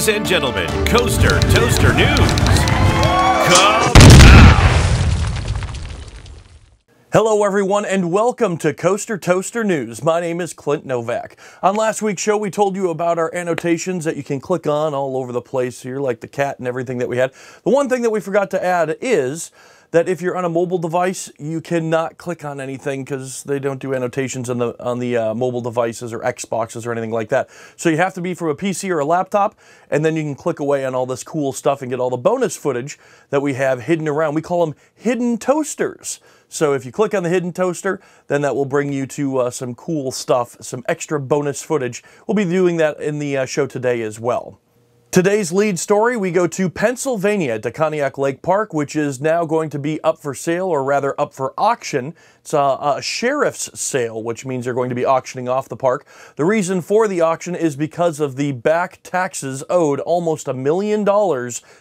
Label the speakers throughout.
Speaker 1: Ladies and gentlemen, Coaster Toaster News. Come now.
Speaker 2: Hello everyone and welcome to Coaster Toaster News. My name is Clint Novak. On last week's show we told you about our annotations that you can click on all over the place here, like the cat and everything that we had. The one thing that we forgot to add is that if you're on a mobile device, you cannot click on anything because they don't do annotations on the mobile devices or Xboxes or anything like that. So you have to be from a PC or a laptop, and then you can click away on all this cool stuff and get all the bonus footage that we have hidden around. We call them hidden toasters. So if you click on the hidden toaster, then that will bring you to some cool stuff, some extra bonus footage. We'll be doing that in the show today as well. Today's lead story, we go to Pennsylvania, to Conneaut Lake Park, which is now going to be up for sale, or rather up for auction. It's a sheriff's sale, which means they're going to be auctioning off the park. The reason for the auction is because of the back taxes owed. Almost $1 million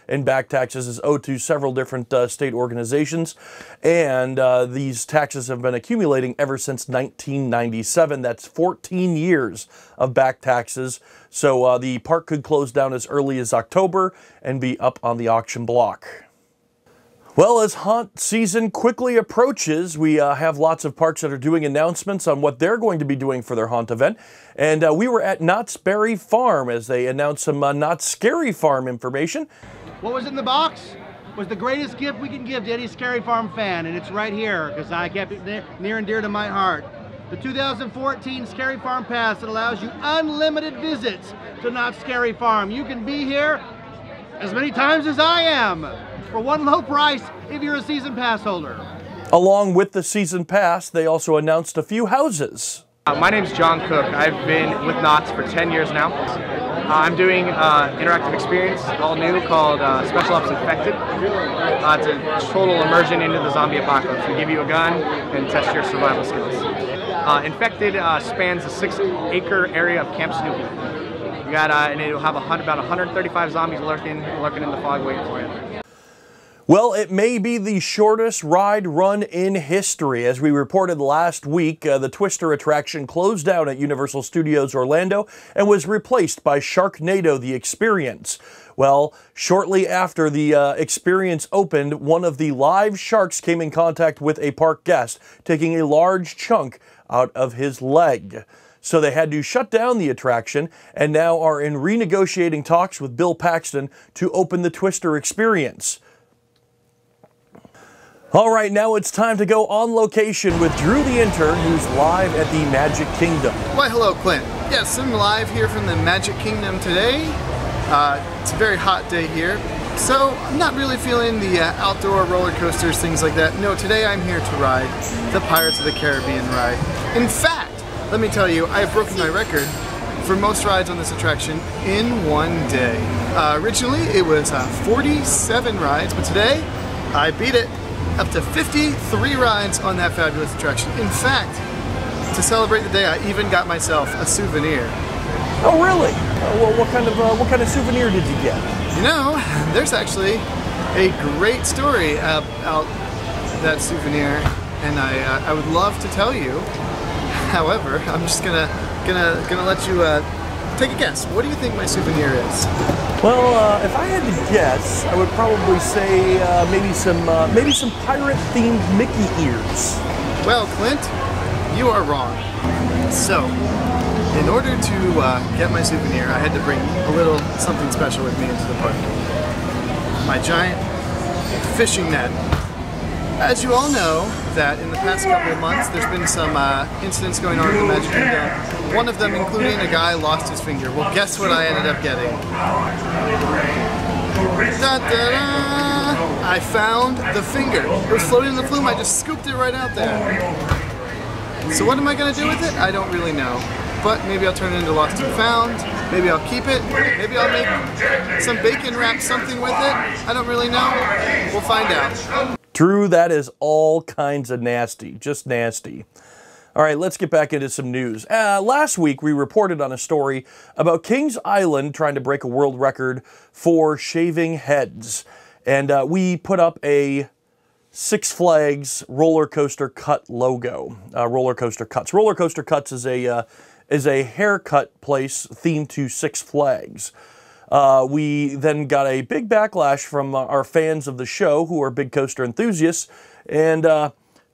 Speaker 2: in back taxes is owed to several different state organizations, and these taxes have been accumulating ever since 1997. That's 14 years of back taxes. So the park could close down as early as October and be up on the auction block. Well, as haunt season quickly approaches, we have lots of parks that are doing announcements on what they're going to be doing for their haunt event. And we were at Knott's Berry Farm as they announced some Knott's Scary Farm information.
Speaker 3: What was in the box was the greatest gift we can give to any Scary Farm fan, and it's right here because I kept it near and dear to my heart. The 2014 Scary Farm Pass that allows you unlimited visits to Knott's Scary Farm. You can be here as many times as I am for one low price if you're a season pass holder.
Speaker 2: Along with the season pass, they also announced a few houses.
Speaker 4: My name's John Cook. I've been with Knott's for 10 years now. I'm doing interactive experience, all new, called Special Ops Infected. It's a total immersion into the zombie apocalypse. We give you a gun and test your survival skills. Infected spans a 6-acre area of Camp Snoopy. You got, and it'll have about 135 zombies lurking in the fog waiting for you.
Speaker 2: Well, it may be the shortest ride run in history. As we reported last week, the Twister attraction closed down at Universal Studios Orlando and was replaced by Sharknado, the Experience. Well, shortly after the experience opened, one of the live sharks came in contact with a park guest, taking a large chunk out of his leg. So they had to shut down the attraction and now are in renegotiating talks with Bill Paxton to open the Twister Experience. All right, now it's time to go on location with Drew the Intern, who's live at the Magic Kingdom.
Speaker 5: Why, hello, Clint. Yes, I'm live here from the Magic Kingdom today. It's a very hot day here, so I'm not really feeling the outdoor roller coasters, things like that. No, today I'm here to ride the Pirates of the Caribbean ride. In fact, let me tell you, I've broken my record for most rides on this attraction in one day. Originally, it was 47 rides, but today I beat it. Up to 53 rides on that fabulous attraction. In fact, to celebrate the day, I even got myself a souvenir.
Speaker 2: Oh, really? Well, what kind of souvenir did you get?
Speaker 5: You know, there's actually a great story about that souvenir, and I would love to tell you. However, I'm just gonna let you take a guess. What do you think my souvenir is?
Speaker 2: Well, if I had to guess, I would probably say maybe some pirate-themed Mickey ears.
Speaker 5: Well, Clint, you are wrong. So, in order to get my souvenir, I had to bring a little something special with me into the park. My giant fishing net. As you all know, that in the past couple of months, there's been some incidents going on in the Magic Kingdom. One of them including a guy lost his finger. Well, guess what I ended up getting? Da-da-da! I found the finger. It was floating in the flume. I just scooped it right out there. So what am I going to do with it? I don't really know. But maybe I'll turn it into Lost and Found. Maybe I'll keep it. Maybe I'll make some bacon wrap something with it. I don't really know. We'll find out.
Speaker 2: Drew, that is all kinds of nasty, just nasty. All right, let's get back into some news. Last week, we reported on a story about Kings Island trying to break a world record for shaving heads. And we put up a Six Flags roller coaster cut logo. Roller Coaster Cuts. Roller Coaster Cuts is a haircut place themed to Six Flags. We then got a big backlash from our fans of the show who are big coaster enthusiasts and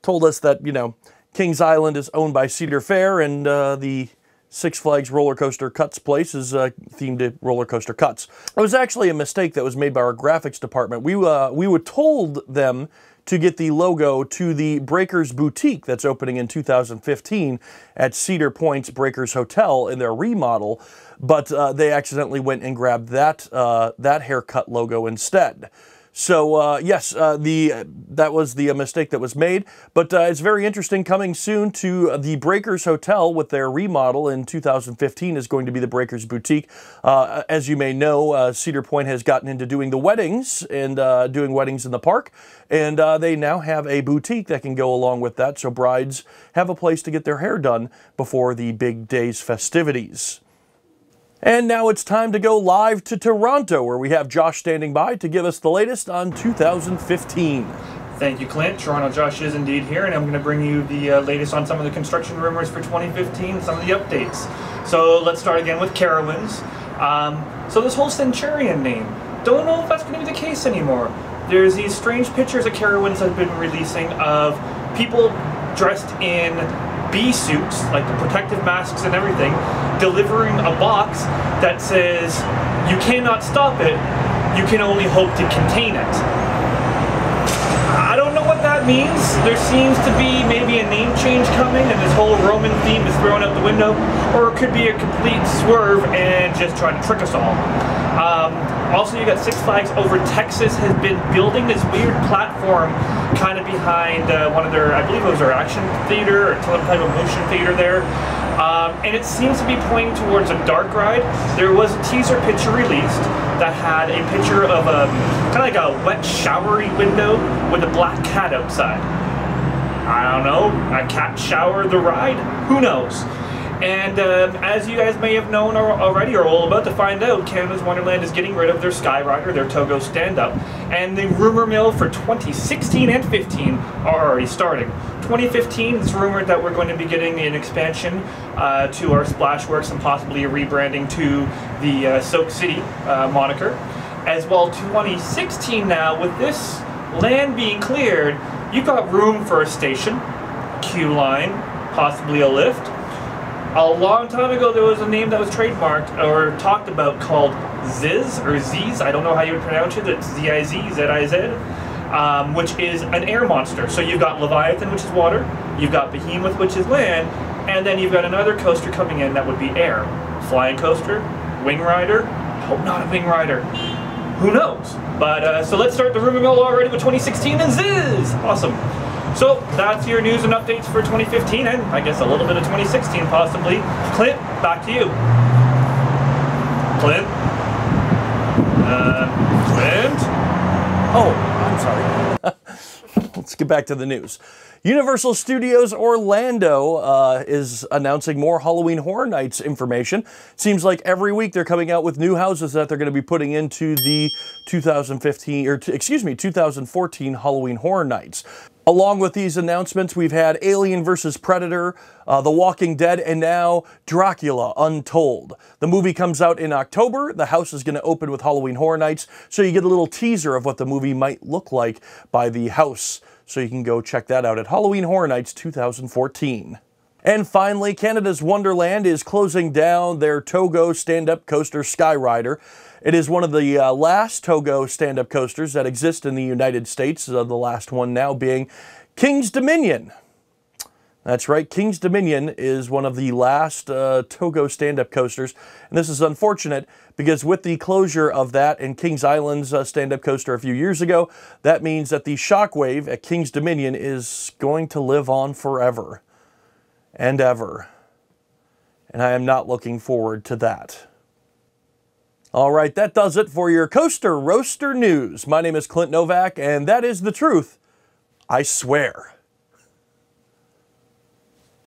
Speaker 2: told us that, you know, Kings Island is owned by Cedar Fair and the Six Flags Roller Coaster Cuts place is themed to Roller Coaster Cuts. It was actually a mistake that was made by our graphics department. We were told them to get the logo to the Breakers Boutique that's opening in 2015 at Cedar Point's Breakers Hotel in their remodel, but they accidentally went and grabbed that haircut logo instead. So yes, that was the mistake that was made, but it's very interesting. Coming soon to the Breakers Hotel with their remodel in 2015 is going to be the Breakers Boutique. As you may know, Cedar Point has gotten into doing the weddings and doing weddings in the park, and they now have a boutique that can go along with that, so brides have a place to get their hair done before the big day's festivities. And now it's time to go live to Toronto, where we have Josh standing by to give us the latest on 2015.
Speaker 6: Thank you, Clint. Toronto Josh is indeed here, and I'm going to bring you the latest on some of the construction rumors for 2015, some of the updates. So let's start again with Carowinds. So this whole Centurion name, don't know if that's going to be the case anymore. There's these strange pictures that Carowinds have been releasing of people dressed in bee suits, like the protective masks and everything, delivering a box that says, "You cannot stop it, you can only hope to contain it." I don't know what that means. There seems to be maybe a name change coming and this whole Roman theme is thrown out the window, or it could be a complete swerve and just trying to trick us all. Also, you got Six Flags Over Texas has been building this weird platform kind of behind one of their, I believe it was their action theater or some type of motion theater there. And it seems to be pointing towards a dark ride. There was a teaser picture released that had a picture of a kind of like a wet showery window with a black cat outside. I don't know, a cat shower the ride? Who knows? And as you guys may have known already, or all about to find out, Canada's Wonderland is getting rid of their Skyrider, their Togo stand-up, and the rumor mill for 2016 and 15 are already starting. 2015, it's rumored that we're going to be getting an expansion to our Splashworks and possibly a rebranding to the Soak City moniker. As well, 2016 now, with this land being cleared, you've got room for a station, queue line, possibly a lift. A long time ago, there was a name that was trademarked or talked about called Ziz, or Ziz, I don't know how you would pronounce it, it's Z-I-Z, Z-I-Z, which is an air monster. So you've got Leviathan, which is water, you've got Behemoth, which is land, and then you've got another coaster coming in that would be air. Flying coaster, Wing Rider, hope not a Wing Rider, who knows? But, so let's start the rumor mill already with 2016 and Ziz! Awesome. So that's your news and updates for 2015 and I guess a little bit of 2016 possibly. Clint, back to you. Clint? Clint?
Speaker 2: Oh, I'm sorry. Let's get back to the news. Universal Studios Orlando is announcing more Halloween Horror Nights information. Seems like every week they're coming out with new houses that they're going to be putting into the 2014 Halloween Horror Nights. Along with these announcements, we've had Alien vs. Predator, The Walking Dead, and now Dracula Untold. The movie comes out in October. The house is going to open with Halloween Horror Nights, so you get a little teaser of what the movie might look like by the house. So you can go check that out at Halloween Horror Nights 2014. And finally, Canada's Wonderland is closing down their Togo stand-up coaster Skyrider. It is one of the last Togo stand-up coasters that exist in the United States, the last one now being King's Dominion. That's right, King's Dominion is one of the last Togo stand-up coasters, and this is unfortunate because with the closure of that and Kings Island's stand-up coaster a few years ago, that means that the Shockwave at King's Dominion is going to live on forever and ever, and I am not looking forward to that. All right, that does it for your Coaster Roaster News. My name is Clint Novak, and that is the truth, I swear.